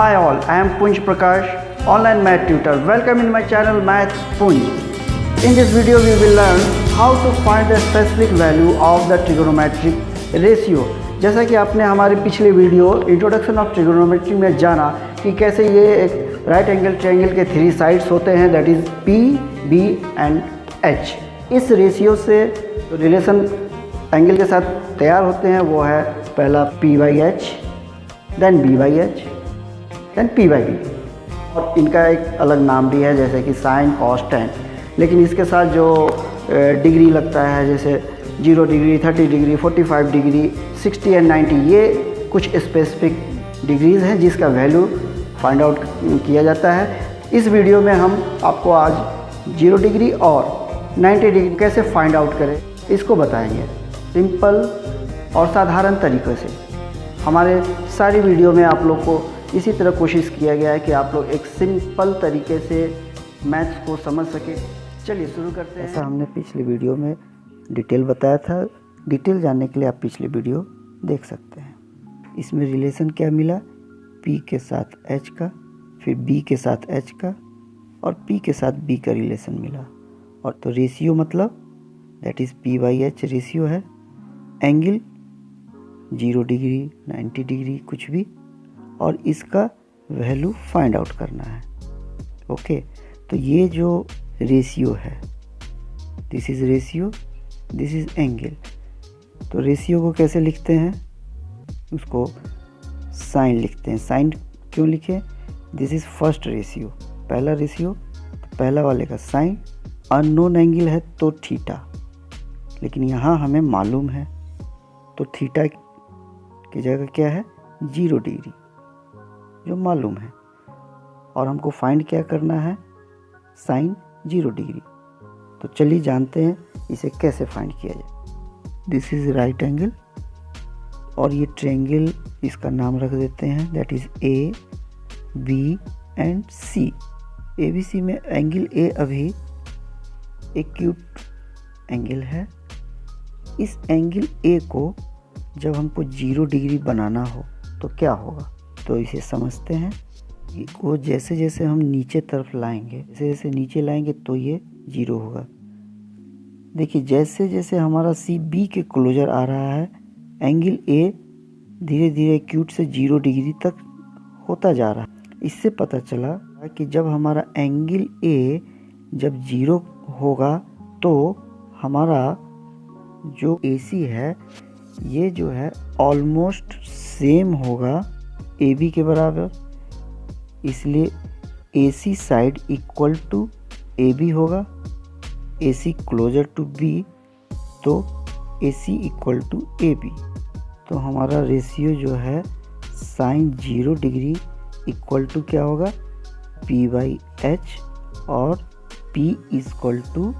Hi all, I am Punj Prakash, online math tutor. Welcome in my channel Maths Punj. In this video we will learn how to find the specific value of the trigonometric ratio. जैसा कि आपने हमारे पिछले video introduction of trigonometry में जाना कि कैसे ये एक राइट एंगल ट्रायंगल के 3 साइड्स होते हैं, that is P, B and H. इस रेशियो से रिलेशन एंगल के साथ तैयार होते हैं वो है पहला P/H, then B/H, then P/B. और इनका एक अलग नाम भी है जैसे कि साइन, कॉस, टेन. लेकिन इसके साथ जो डिग्री लगता है जैसे 0 डिग्री, 30 डिग्री, 45 डिग्री, 60 एंड 90, ये कुछ स्पेसिफिक डिग्रीज़ हैं जिसका वैल्यू फाइंड आउट किया जाता है. इस वीडियो में हम आपको आज 0 डिग्री और 90 डिग्री कैसे फाइंड आउट करें इसको बताएंगे सिंपल और साधारण तरीक़े से. हमारे सारी वीडियो में आप लोग को इसी तरह कोशिश किया गया है कि आप लोग एक सिंपल तरीके से मैथ्स को समझ सके. चलिए शुरू करते हैं. ऐसा हमने पिछले वीडियो में डिटेल बताया था. डिटेल जानने के लिए आप पिछले वीडियो देख सकते हैं. इसमें रिलेशन क्या मिला, P के साथ H का, फिर B के साथ H का और P के साथ B का रिलेशन मिला. और तो रेशियो मतलब दैट इज़ P/H रेशियो है. एंगल 0 डिग्री, 90 डिग्री कुछ भी, और इसका वैल्यू फाइंड आउट करना है. ओके, तो ये जो रेशियो है, this is ratio, this is angle. तो रेशियो को कैसे लिखते हैं, उसको साइन लिखते हैं. साइन क्यों लिखें, दिस इज़ फर्स्ट रेशियो, पहला रेशियो, तो पहला वाले का साइन. अननोन एंगल है तो थीटा, लेकिन यहाँ हमें मालूम है तो थीटा की जगह क्या है 0 डिग्री जो मालूम है. और हमको फाइंड क्या करना है, साइन 0 डिग्री. तो चलिए जानते हैं इसे कैसे फाइंड किया जाए. दिस इज़ राइट एंगल और ये ट्रायंगल इसका नाम रख देते हैं that is A, B and C. ABC में एंगल A अभी एक्यूट एंगल है. इस एंगल A को जब हमको 0 डिग्री बनाना हो तो क्या होगा, तो इसे समझते हैं. को जैसे जैसे हम नीचे तरफ लाएंगे, जैसे जैसे नीचे लाएंगे तो ये 0 होगा. देखिए जैसे जैसे हमारा C B के क्लोजर आ रहा है, एंगल A धीरे धीरे एक्यूट से 0 डिग्री तक होता जा रहा है. इससे पता चला कि जब हमारा एंगल A जब 0 होगा तो हमारा जो AC है ये जो है ऑलमोस्ट सेम होगा AB के बराबर. इसलिए AC side equal to AB होगा. AC क्लोजर टू B तो AC इक्वल टू AB. तो हमारा रेशियो जो है साइन 0 डिग्री इक्वल टू क्या होगा P/H, और P इक्वल टू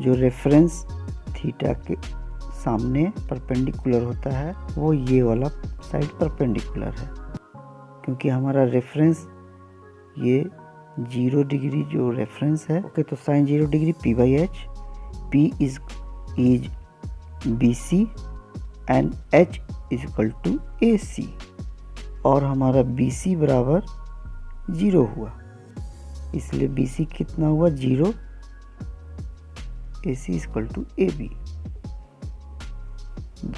जो रेफरेंस थीटा के सामने परपेंडिकुलर होता है वो ये वाला साइड परपेंडिकुलर है, क्योंकि हमारा रेफरेंस ये 0 डिग्री जो रेफरेंस है. ओके, तो sine 0 degree P/H, P is BC and H is equal to AC. और हमारा BC बराबर 0 हुआ, इसलिए BC कितना हुआ 0, AC is equal to AB.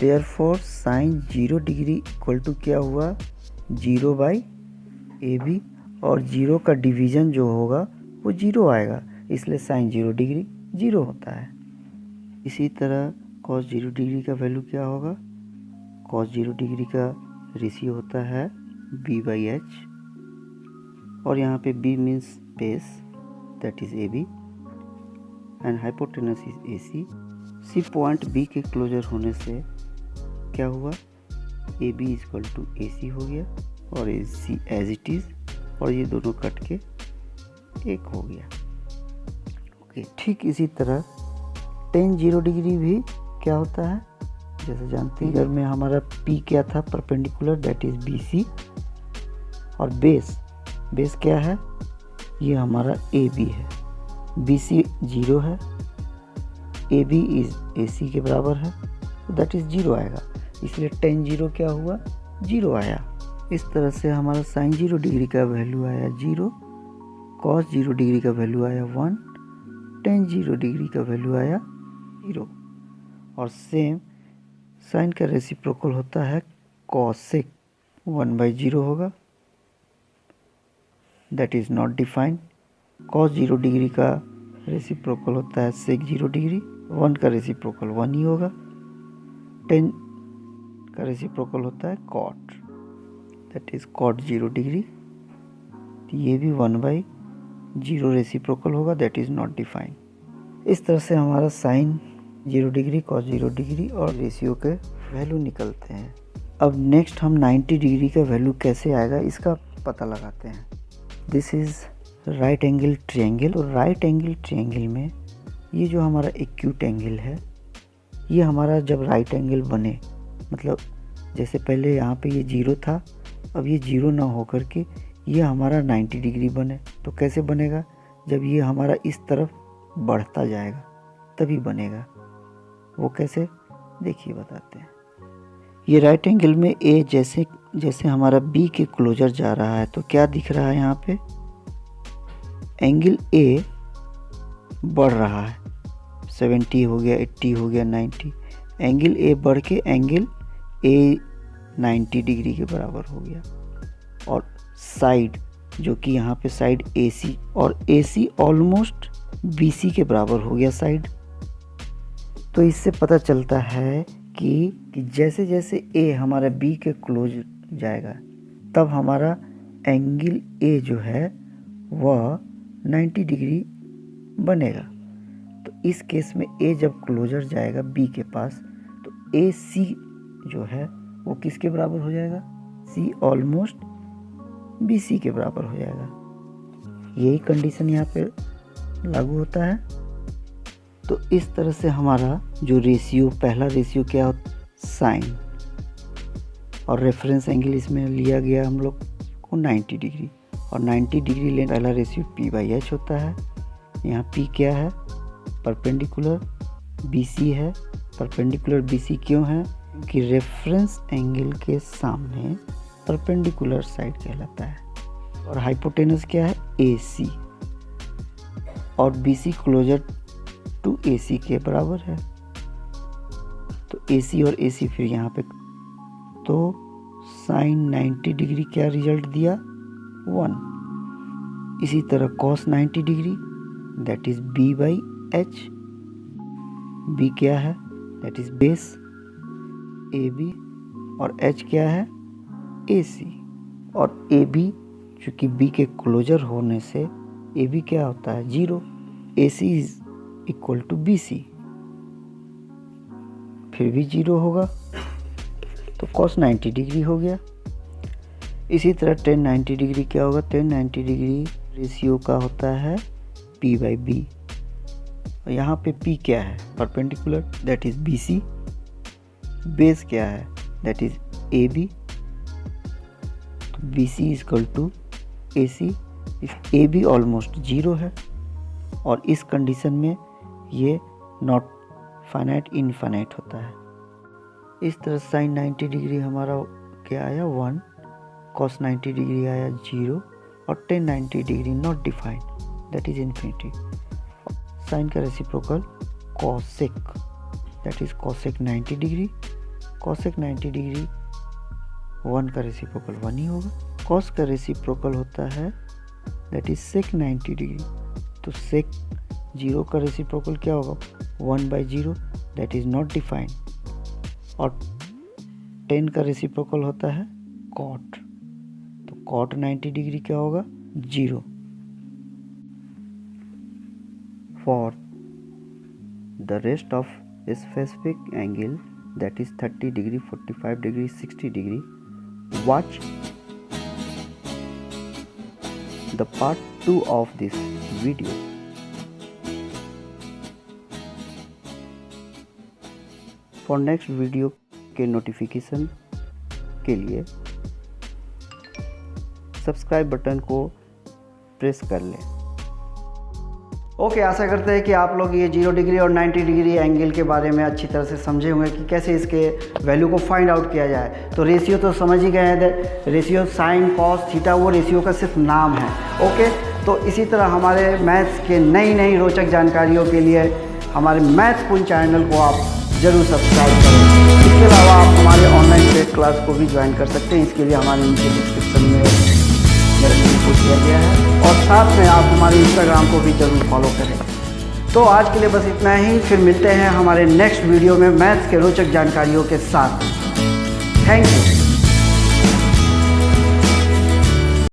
Therefore sine 0 degree equal to क्या हुआ 0/AB, और 0 का डिवीज़न जो होगा वो 0 आएगा, इसलिए साइन 0 डिग्री 0 होता है. इसी तरह कॉस 0 डिग्री का वैल्यू क्या होगा, कॉस 0 डिग्री का रेशियो होता है B/H, और यहाँ पे B means base that is AB and hypotenuse is AC. C point B के क्लोजर होने से क्या हुआ AB इक्वल टू AC हो गया, और AC एज इट इज़, और ये दोनों कट के एक हो गया. ओके, ठीक इसी तरह tan 0 डिग्री भी क्या होता है जैसे जानते हैं. इधर में हमारा P क्या था परपेंडिकुलर दैट इज़ BC, और बेस क्या है ये हमारा AB है. BC 0 है, AB इज AC के बराबर है, तो दैट इज़ 0 आएगा. इसलिए tan 0 क्या हुआ 0 आया. इस तरह से हमारा साइन 0 डिग्री का वैल्यू आया 0, कॉस 0 डिग्री का वैल्यू आया 1, टेन 0 डिग्री का वैल्यू आया 0। और सेम साइन का रेसिप्रोकल होता है कॉसेक 1/0 होगा, that is not defined. Cos 0 degree का रेसिप्रोकल होता है सेक 0 डिग्री, 1 का रेसिप्रोकल 1 ही होगा। 10 का रेसिप्रोकल होता है cot, that is cot 0 degree, ये भी 1/0 रेसिप्रोकल होगा, दैट इज नॉट डिफाइंड। इस तरह से हमारा साइन 0 डिग्री, कॉस 0 डिग्री और रेशियो के वैल्यू निकलते हैं। अब नेक्स्ट हम 90 डिग्री का वैल्यू कैसे आएगा इसका पता लगाते हैं। This is right angle triangle. तो राइट एंगल ट्रायंगल में ये जो हमारा एक्यूट एंगल है, ये हमारा जब राइट एंगल बने, मतलब जैसे पहले यहाँ पे ये 0 था, अब ये 0 ना होकर के ये हमारा 90 डिग्री बने। तो कैसे बनेगा? जब ये हमारा इस तरफ बढ़ता जाएगा तभी बनेगा। वो कैसे, देखिए बताते हैं। ये राइट एंगल में ए जैसे जैसे हमारा बी के क्लोजर जा रहा है, तो क्या दिख रहा है यहाँ पे? एंगल ए बढ़ रहा है, 70 हो गया, 80 हो गया, 90। एंगल ए बढ़ के एंगल ए 90 डिग्री के बराबर हो गया। और साइड जो कि यहाँ पे साइड AC, और AC ऑलमोस्ट BC के बराबर हो गया साइड। तो इससे पता चलता है कि जैसे जैसे ए हमारा B के क्लोज जाएगा तब हमारा एंगल ए जो है वह 90 डिग्री बनेगा। तो इस केस में ए जब क्लोजर जाएगा B के पास, तो AC जो है वो किसके बराबर हो जाएगा? C ऑलमोस्ट BC के बराबर हो जाएगा। यही कंडीशन यहाँ पे लागू होता है। तो इस तरह से हमारा जो रेशियो, पहला रेशियो क्या होता है? साइन, और रेफरेंस एंगल इसमें लिया गया हम लोग को 90 डिग्री, और 90 डिग्री लेने पहला रेशियो P/H होता है। यहाँ P क्या है? परपेंडिकुलर BC है। परपेंडिकुलर BC क्यों है? कि रेफरेंस एंगल के सामने परपेंडिकुलर साइड कहलाता है। और हाइपोटेनस क्या है? AC, और BC क्लोजर टू AC के बराबर है। तो AC और AC फिर यहाँ पे, तो साइन 90 डिग्री क्या रिजल्ट दिया? 1। इसी तरह cos 90 degree, that is B/H। B क्या है? दैट इज बेस AB, और H क्या है? AC। और AB चूँकि B के क्लोजर होने से AB क्या होता है? 0। AC is equal to BC, फिर भी 0 होगा, तो cos 90 डिग्री हो गया। इसी तरह tan 90 डिग्री क्या होगा? tan 90 डिग्री रेशियो का होता है P/B। और यहाँ पे P क्या है? Perpendicular, that is BC। Base क्या है? That is AB। BC is equal to AC। AB almost 0 है, और इस कंडीशन में ये नॉट फाइनाइट, इनफाइनाइट होता है। इस तरह साइन 90 डिग्री हमारा क्या आया? 1, कॉस 90 डिग्री आया 0, और tan 90 degree not defined, that is infinity. Sine का reciprocal cosec, that is cosec 90 degree. Cosec 90 degree 1 का रेसिप्रोकल 1 ही होगा। कॉस का रेसिप्रोकल होता है दैट इज सेक 90 डिग्री। तो सेक 0 का रेसिप्रोकल क्या होगा? 1/0, दैट इज नॉट डिफाइंड। और 10 का रेसिप्रोकल होता है कॉट, तो कॉट 90 डिग्री क्या होगा? 0। For the rest of specific angle that is 30 degree, 45 degree, 60 degree, watch the part 2 of this video. For next video के नोटिफिकेशन के लिए सब्सक्राइब बटन को प्रेस कर लें ओके, आशा करते हैं कि आप लोग ये 0 डिग्री और 90 डिग्री एंगल के बारे में अच्छी तरह से समझे होंगे कि कैसे इसके वैल्यू को फाइंड आउट किया जाए। तो रेशियो तो समझ ही गए हैं, रेशियो साइन कॉस थीटा वो रेशियो का सिर्फ नाम है। ओके, तो इसी तरह हमारे मैथ्स के नई रोचक जानकारियों के लिए हमारे मैथ्स पॉइंट चैनल को आप ज़रूर सब्सक्राइब करें। इसके अलावा आप हमारे ऑनलाइन पेड क्लास को भी ज्वाइन कर सकते हैं। इसके लिए हमारे नीचे डिस्क्रिप्शन में मेरा लिंक पोस्ट किया गया है, और साथ में आप हमारे इंस्टाग्राम को भी ज़रूर फॉलो करें। तो आज के लिए बस इतना ही, फिर मिलते हैं हमारे नेक्स्ट वीडियो में मैथ्स के रोचक जानकारियों के साथ। Thank you.